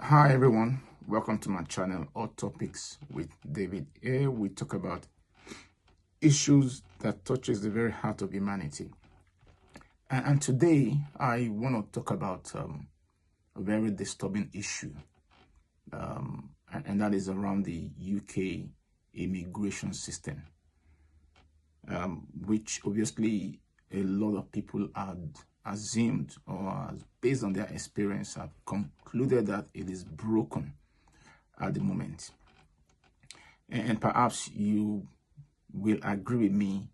Hi everyone, welcome to my channel, All Topics with David. Here we talk about issues that touches the very heart of humanity. And today I want to talk about a very disturbing issue, and that is around the UK immigration system, which obviously a lot of people had assumed or based on their experience have concluded that it is broken at the moment. And perhaps you will agree with me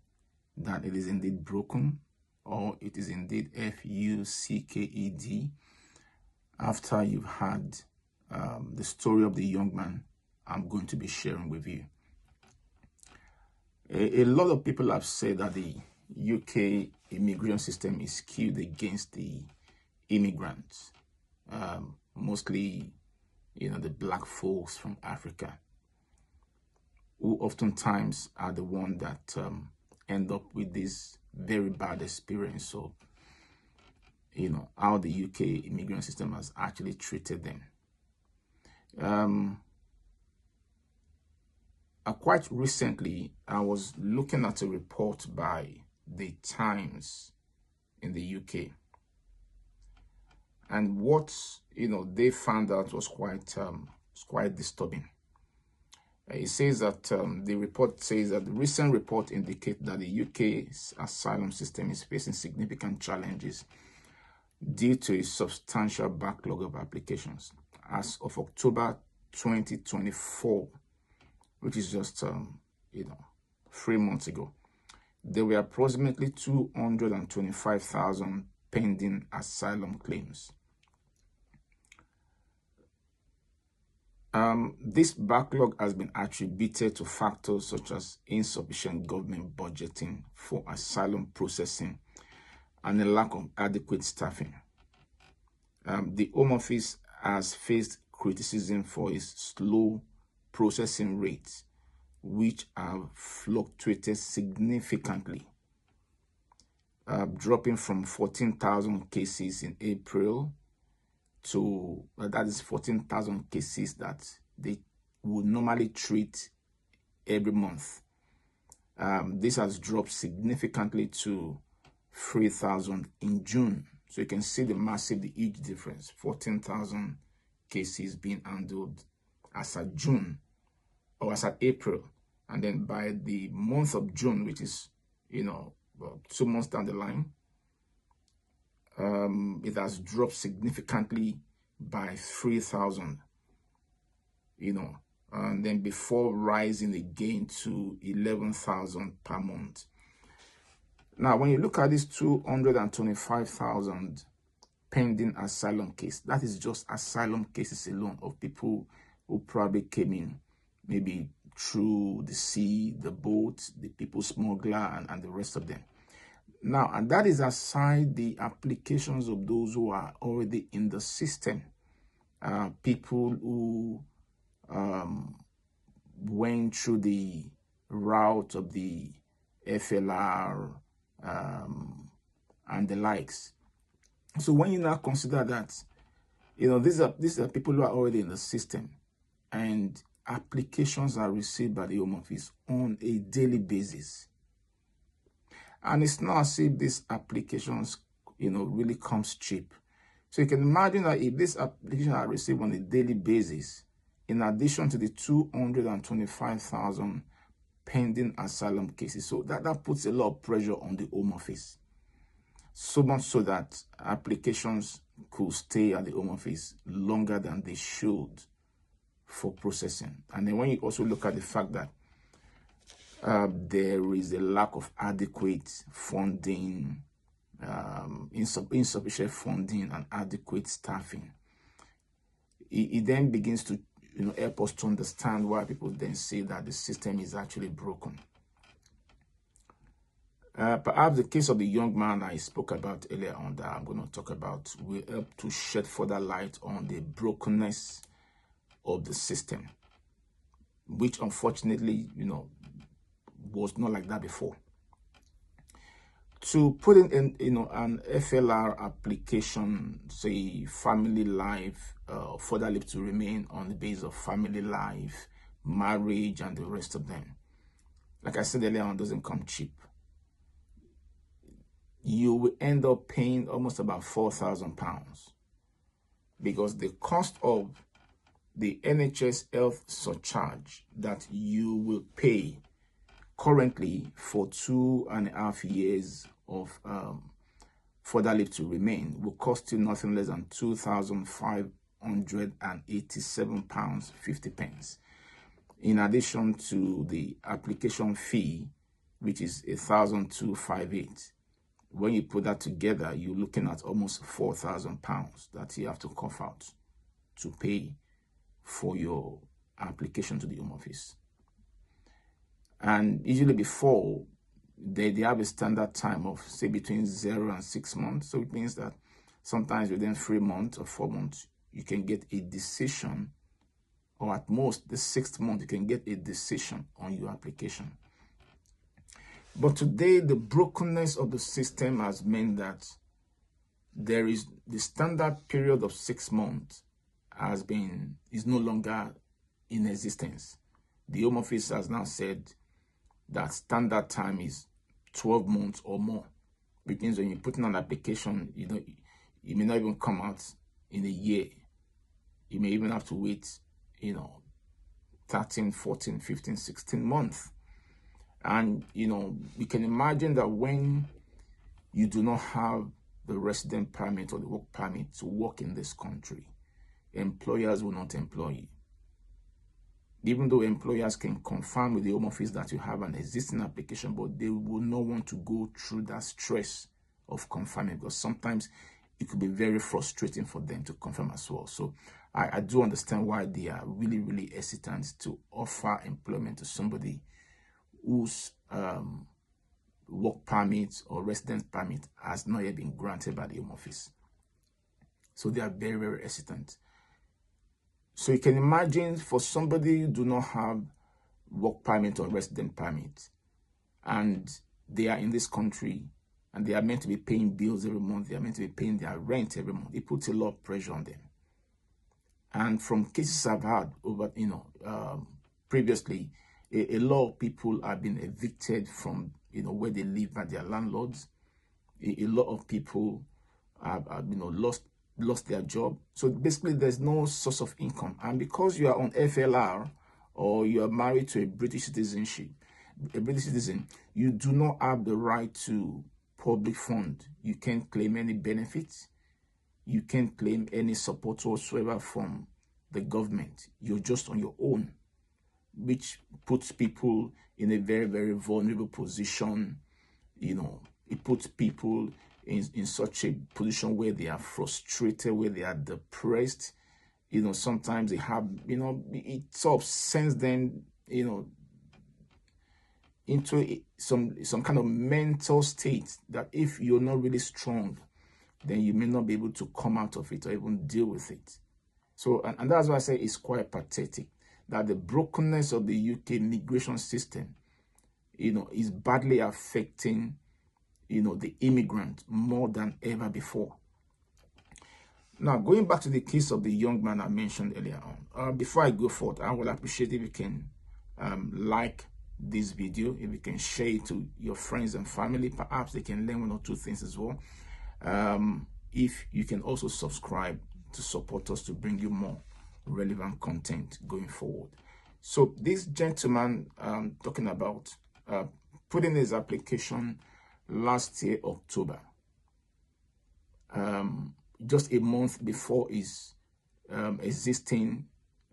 that it is indeed broken, or it is indeed F-U-C-K-E-D, after you've had the story of the young man I'm going to be sharing with you. A lot of people have said that the UK immigration system is skewed against the immigrants, mostly, the black folks from Africa, who oftentimes are the ones that end up with this very bad experience. So, how the UK immigration system has actually treated them. Quite recently, I was looking at a report by The Times in the UK. And what, they found out was quite disturbing. It says that the report says that the recent report indicates that the UK's asylum system is facing significant challenges due to a substantial backlog of applications. As of October 2024, which is just 3 months ago, there were approximately 225,000 pending asylum claims. This backlog has been attributed to factors such as insufficient government budgeting for asylum processing and a lack of adequate staffing. The Home Office has faced criticism for its slow processing rates, which have fluctuated significantly, dropping from 14,000 cases in April to that is 14,000 cases that they would normally treat every month. This has dropped significantly to 3,000 in June. So you can see the huge difference. 14,000 cases being handled as at June or as at April, and then by the month of June, which is about 2 months down the line, it has dropped significantly by 3,000, and then before rising again to 11,000 per month. Now, when you look at these 225,000 pending asylum cases, that is just asylum cases alone of people who probably came in maybe through the sea, the boat, the people smuggler, and the rest of them. Now, and that is aside the applications of those who are already in the system, people who went through the route of the FLR and the likes. So when you now consider that, these are people who are already in the system, and applications are received by the Home Office on a daily basis. And it's not as if these applications, really comes cheap. So you can imagine that if these applications are received on a daily basis, in addition to the 225,000 pending asylum cases, so that puts a lot of pressure on the Home Office. So much so that applications could stay at the Home Office longer than they should for processing. And then when you also look at the fact that there is a lack of adequate funding, insufficient funding and adequate staffing, it then begins to help us to understand why people then say that the system is actually broken. Perhaps the case of the young man I spoke about earlier on that I'm going to talk about will help to shed further light on the brokenness of the system, which unfortunately, was not like that before. To put in an FLR application, say family life, further leave to remain on the basis of family life, marriage, and the rest of them, like I said earlier on, doesn't come cheap. You will end up paying almost about £4,000 because the cost of the NHS health surcharge that you will pay currently for 2.5 years of further leave to remain will cost you nothing less than £2,587.50, in addition to the application fee, which is £1,258. When you put that together, you're looking at almost £4,000 that you have to cough out to pay for your application to the Home Office. And usually before, they have a standard time of, say, between 0 and 6 months. So it means that sometimes within 3 months or 4 months, you can get a decision, or at most the 6th month, you can get a decision on your application. But today, the brokenness of the system has meant that there is the standard period of 6 months is no longer in existence. The Home Office has now said that standard time is 12 months or more, which means when you put in an application, it may not even come out in a year. You may even have to wait, 13, 14, 15, 16 months. And, we can imagine that when you do not have the resident permit or the work permit to work in this country, employers will not employ you. Even though employers can confirm with the Home Office that you have an existing application, but they will not want to go through that stress of confirming, because sometimes it could be very frustrating for them to confirm as well. So I do understand why they are really, really hesitant to offer employment to somebody whose work permit or residence permit has not yet been granted by the Home Office. So they are very, very hesitant. So you can imagine, for somebody who do not have work permit or resident permit, and they are in this country, and they are meant to be paying bills every month, they are meant to be paying their rent every month, it puts a lot of pressure on them. And from cases I've had over, previously, a lot of people have been evicted from, where they live by their landlords. A lot of people have lost their job. So basically, there's no source of income. And because you are on FLR, or you are married to a British citizen, you do not have the right to public fund. You can't claim any benefits. You can't claim any support whatsoever from the government. You're just on your own, which puts people in a very, very vulnerable position. It puts people in such a position where they are frustrated, where they are depressed. Sometimes they have, it sort of sends them, into some kind of mental state that if you're not really strong, then you may not be able to come out of it or even deal with it. So, and that's why I say it's quite pathetic that the brokenness of the UK migration system, is badly affecting, the immigrant more than ever before. Now, going back to the case of the young man I mentioned earlier on, before I go forward, I would appreciate if you can like this video, if you can share it to your friends and family. Perhaps they can learn 1 or 2 things as well. If you can also subscribe to support us to bring you more relevant content going forward. So this gentleman talking about put in his application last year, October, just a month before his existing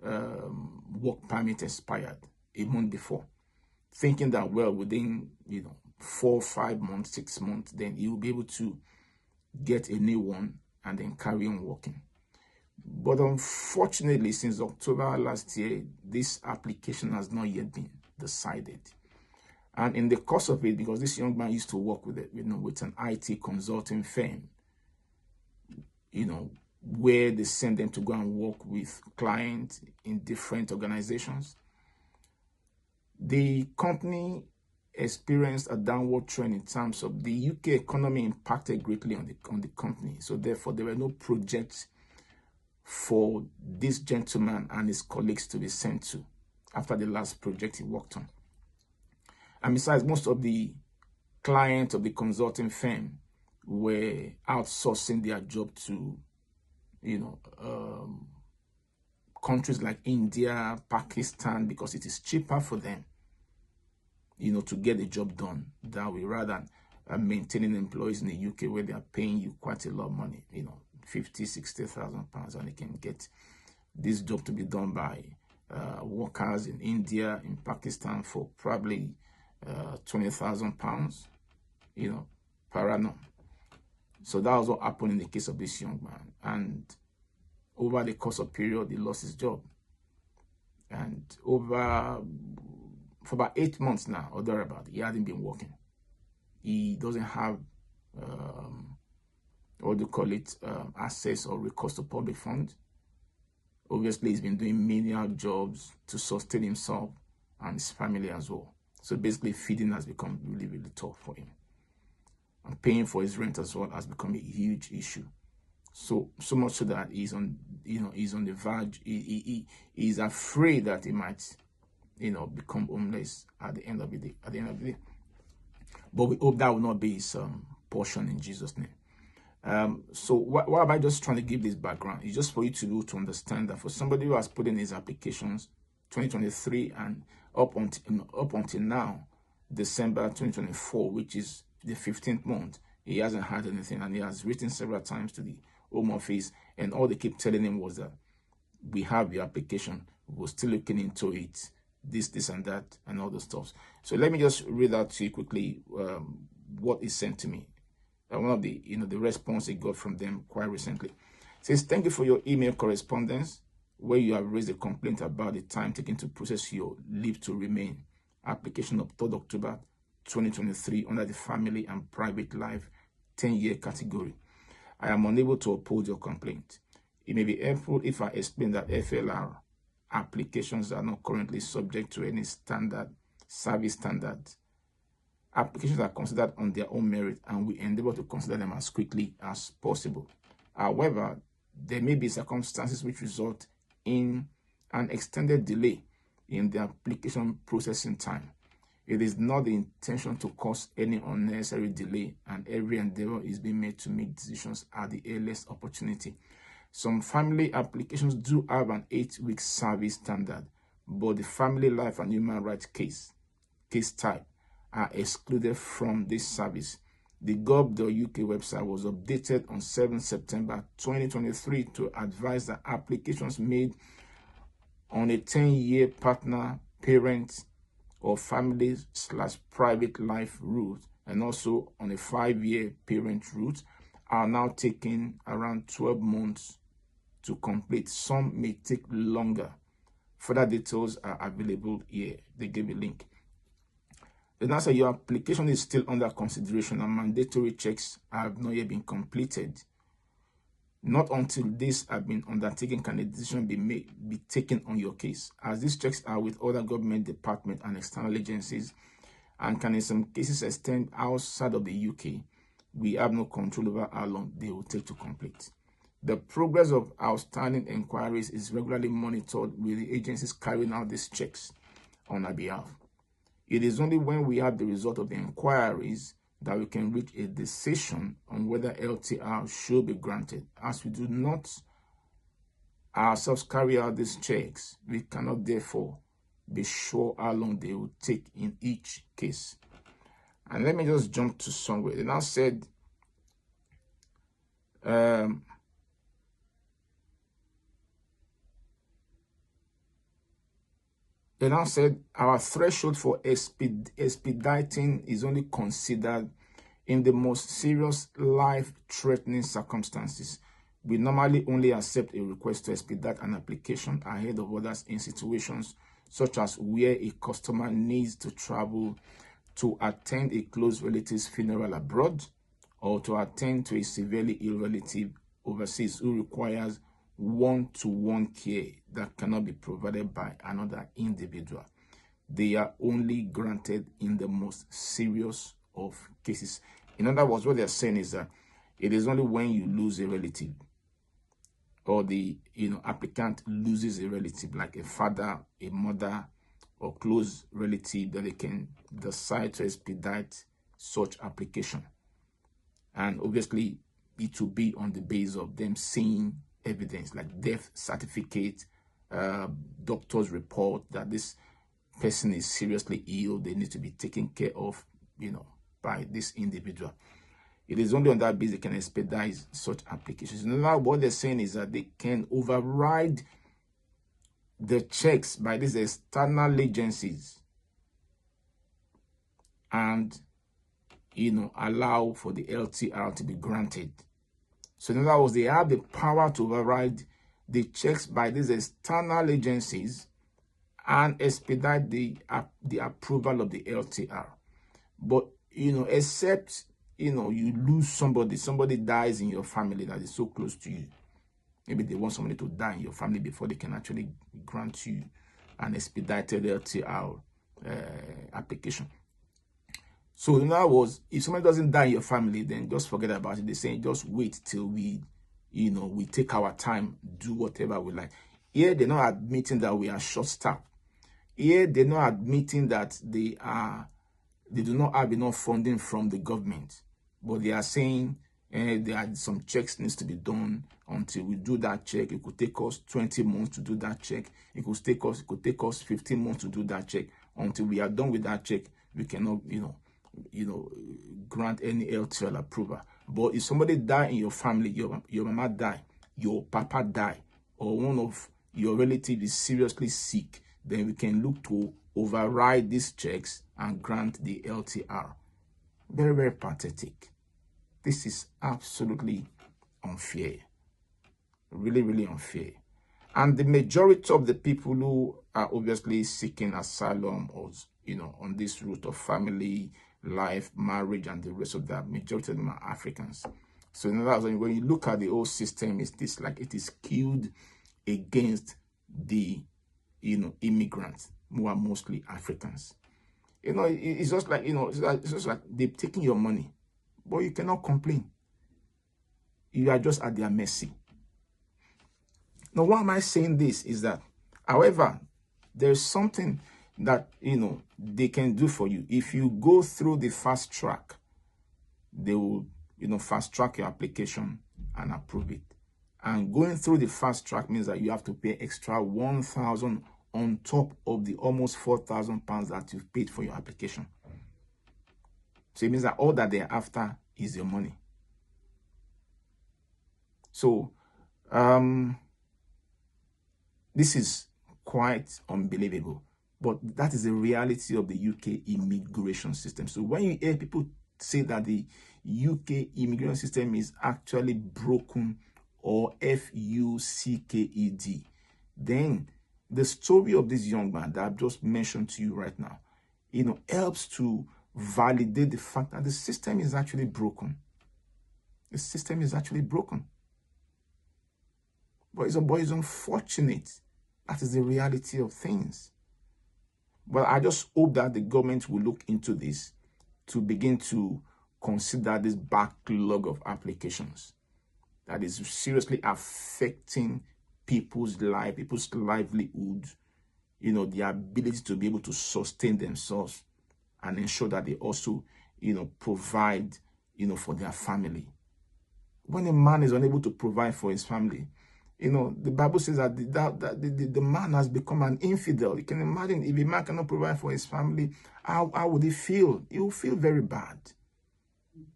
work permit expired, a month before, thinking that, well, within 4, 5 months, 6 months, then he will be able to get a new one and then carry on working. But unfortunately, since October last year, this application has not yet been decided. And in the course of it, because this young man used to work with with an IT consulting firm, where they send them to go and work with clients in different organizations, the company experienced a downward trend in terms of the UK economy impacted greatly on the company. So therefore, there were no projects for this gentleman and his colleagues to be sent to after the last project he worked on. And besides, most of the clients of the consulting firm were outsourcing their job to, countries like India, Pakistan, because it is cheaper for them, to get the job done that way, rather than maintaining employees in the UK where they are paying you quite a lot of money, 50, 60,000 pounds, and they can get this job to be done by workers in India, in Pakistan for probably 20,000 pounds, per annum. So that was what happened in the case of this young man. And over the course of period, he lost his job. And for about 8 months now, or thereabout, he hadn't been working. He doesn't have, what do you call it, access or recourse to public funds. Obviously, he's been doing menial jobs to sustain himself and his family as well. So basically, feeding has become really, really tough for him. And paying for his rent as well has become a huge issue. So much so that he's on the verge. He's afraid that he might, become homeless at the end of the day. But we hope that will not be his portion in Jesus' name. So why am I just trying to give this background? It's just for you to be able to understand that for somebody who has put in his applications 2023 and up until now, December 2024, which is the 15th month, he hasn't had anything, and he has written several times to the Home Office, and all they keep telling him was that we have the application, we're still looking into it, this and that, and all those stuff. So let me just read out to you quickly what is sent to me. One of the the response I got from them quite recently. It says, thank you for your email correspondence where you have raised a complaint about the time taken to process your leave to remain application of 3rd October 2023 under the family and private life 10-year category. I am unable to uphold your complaint. It may be helpful if I explain that FLR applications are not currently subject to any service standards. Applications are considered on their own merit, and we endeavor to consider them as quickly as possible. However, there may be circumstances which result in an extended delay in the application processing time. It is not the intention to cause any unnecessary delay, and every endeavor is being made to make decisions at the earliest opportunity. Some family applications do have an 8-week service standard, but the family life and human rights case type are excluded from this service. The gov.uk website was updated on 7 September 2023 to advise that applications made on a 10-year partner, parent, or family/private life route, and also on a 5-year parent route, are now taking around 12 months to complete. Some may take longer. Further details are available here. They gave a link. The answer: your application is still under consideration and mandatory checks have not yet been completed. Not until these have been undertaken can a decision be taken on your case, as these checks are with other government departments and external agencies and can in some cases extend outside of the UK. We have no control over how long they will take to complete. The progress of outstanding inquiries is regularly monitored with the agencies carrying out these checks on our behalf. It is only when we have the result of the inquiries that we can reach a decision on whether LTR should be granted. As we do not ourselves carry out these checks, we cannot therefore be sure how long they will take in each case. And let me just jump to somewhere. They now said, our threshold for expediting is only considered in the most serious life-threatening circumstances. We normally only accept a request to expedite an application ahead of others in situations such as where a customer needs to travel to attend a close relative's funeral abroad or to attend to a severely ill relative overseas who requires one-to-one care that cannot be provided by another individual. they are only granted in the most serious of cases. In other words, what they're saying is that it is only when you lose a relative, or the applicant loses a relative, like a father, a mother, or close relative, that they can decide to expedite such application. And obviously, it will be on the basis of them seeing evidence like death certificate, doctor's report that this person is seriously ill, they need to be taken care of, by this individual. It is only on that basis they can expedite such applications. Now, what they're saying is that they can override the checks by these external agencies and, allow for the LTR to be granted. So in other words, they have the power to override the checks by these external agencies and expedite the approval of the LTR. But, except, you lose somebody dies in your family that is so close to you. Maybe they want somebody to die in your family before they can actually grant you an expedited LTR application. So in other words, if somebody doesn't die in your family, then just forget about it. They're saying just wait till we take our time, do whatever we like. Here, they're not admitting that we are short-staffed. Here, they're not admitting that they do not have enough funding from the government. But they are saying there are some checks needs to be done. Until we do that check, it could take us 20 months to do that check. It could take us 15 months to do that check. Until we are done with that check, we cannot, grant any LTR approval. But if somebody die in your family, your mama die, your papa die, or one of your relatives is seriously sick, then we can look to override these checks and grant the LTR. Very, very pathetic. This is absolutely unfair. Really, really unfair. And the majority of the people who are obviously seeking asylum or, on this route of family, life, marriage, and the rest of that, majority of them are Africans. So in other words, when you look at the whole system, it's this like it is skewed against the, immigrants who are mostly Africans. It's just like, it's just like they're taking your money, but you cannot complain. You are just at their mercy. Now, why am I saying this is that, however, there's something that, they can do for you. If you go through the fast track, they will, fast track your application and approve it. And going through the fast track means that you have to pay extra 1,000 on top of the almost 4,000 pounds that you've paid for your application. So it means that all that they're after is your money. So, this is quite unbelievable, but that is the reality of the UK immigration system. So when you hear people say that the UK immigration system is actually broken or FUCKED, then the story of this young man that I've just mentioned to you right now, helps to validate the fact that the system is actually broken. The system is actually broken. But it's unfortunate. That is the reality of things. But I just hope that the government will look into this to begin to consider this backlog of applications that is seriously affecting people's life, people's livelihood, the ability to be able to sustain themselves and ensure that they also, provide, for their family. When a man is unable to provide for his family, the Bible says that the man has become an infidel. You can imagine if a man cannot provide for his family, how would he feel? He will feel very bad.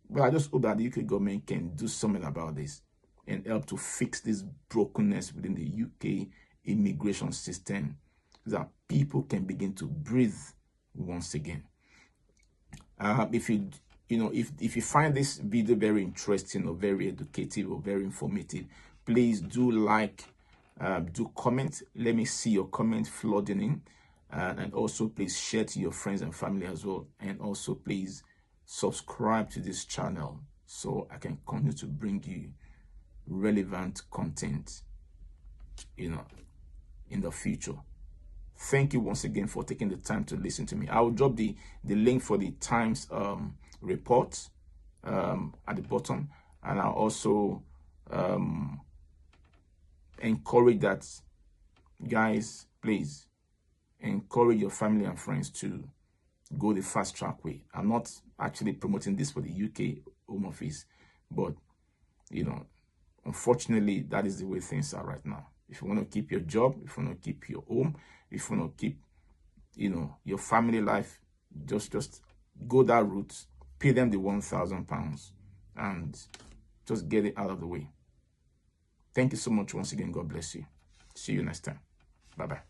But I just hope that the UK government can do something about this and help to fix this brokenness within the UK immigration system so that people can begin to breathe once again. If you find this video very interesting or very educative or very informative, please do like, do comment. Let me see your comment flooding in. And also please share to your friends and family as well. And also please subscribe to this channel so I can continue to bring you relevant content, in the future. Thank you once again for taking the time to listen to me. I will drop the link for the Times report at the bottom, and I'll also encourage that, guys, please encourage your family and friends to go the fast track way. I'm not actually promoting this for the UK Home Office, but you know, unfortunately, that is the way things are right now. If you want to keep your job, if you want to keep your home, if you want to keep, you know, your family life, just go that route, pay them the £1,000 and just get it out of the way. Thank you so much once again. God bless you. See you next time. Bye-bye.